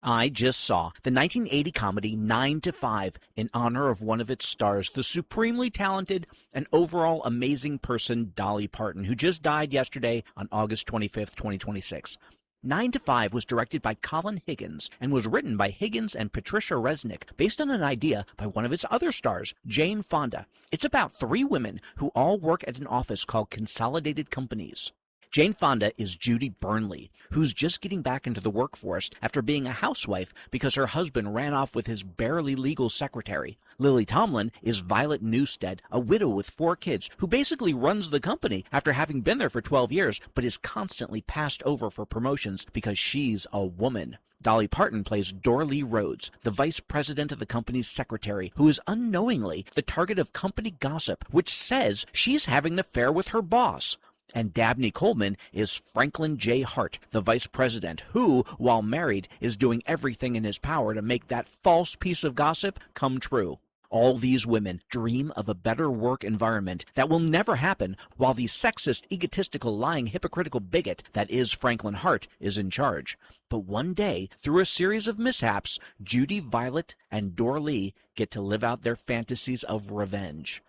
I just saw the 1980 comedy 9 to 5 in honor of one of its stars, the supremely talented and overall amazing person Dolly Parton, who just died yesterday on August 25th, 2026. 9 to 5 was directed by Colin Higgins and was written by Higgins and Patricia Resnick based on an idea by one of its other stars, Jane Fonda. It's about three women who all work at an office called Consolidated Companies. Jane Fonda is Judy Burnley, who's just getting back into the workforce after being a housewife because her husband ran off with his barely legal secretary. Lily Tomlin is Violet Newstead, a widow with 4 kids who basically runs the company after having been there for 12 years, but is constantly passed over for promotions because she's a woman. Dolly Parton plays Dorlee Rhodes, the vice president of the company's secretary, who is unknowingly the target of company gossip, which says she's having an affair with her boss. And Dabney Coleman is Franklin J. Hart, the vice president, who, while married, is doing everything in his power to make that false piece of gossip come true. All these women dream of a better work environment that will never happen while the sexist, egotistical, lying, hypocritical bigot that is Franklin Hart is in charge. But one day, through a series of mishaps, Judy, Violet, and Dorlee get to live out their fantasies of revenge.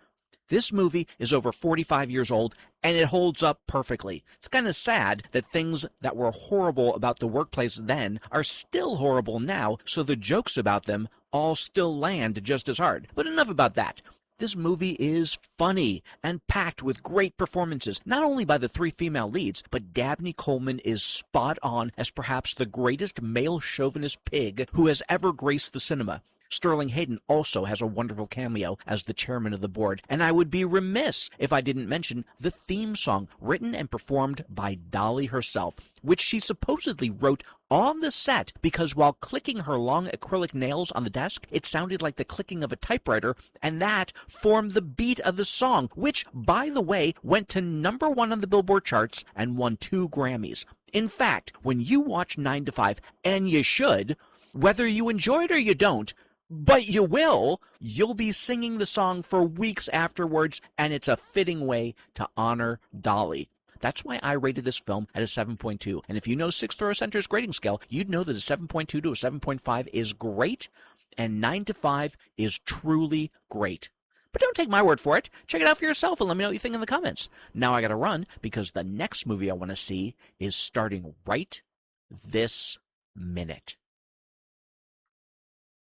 This movie is over 45 years old, and it holds up perfectly. It's kind of sad that things that were horrible about the workplace then are still horrible now, so the jokes about them all still land just as hard. But enough about that. This movie is funny and packed with great performances, not only by the 3 female leads, but Dabney Coleman is spot on as perhaps the greatest male chauvinist pig who has ever graced the cinema. Sterling Hayden also has a wonderful cameo as the chairman of the board, and I would be remiss if I didn't mention the theme song written and performed by Dolly herself, which she supposedly wrote on the set because while clicking her long acrylic nails on the desk, it sounded like the clicking of a typewriter, and that formed the beat of the song, which, by the way, went to #1 on the Billboard charts and won 2 Grammys. In fact, when you watch 9 to 5, and you should, whether you enjoy it or you don't, but you will, you'll be singing the song for weeks afterwards, and it's a fitting way to honor Dolly. That's why I rated this film at a 7.2. And if you know Sixth Row Center's grading scale, you'd know that a 7.2 to a 7.5 is great, and 9 to 5 is truly great. But don't take my word for it. Check it out for yourself and let me know what you think in the comments. Now I gotta run because the next movie I want to see is starting right this minute.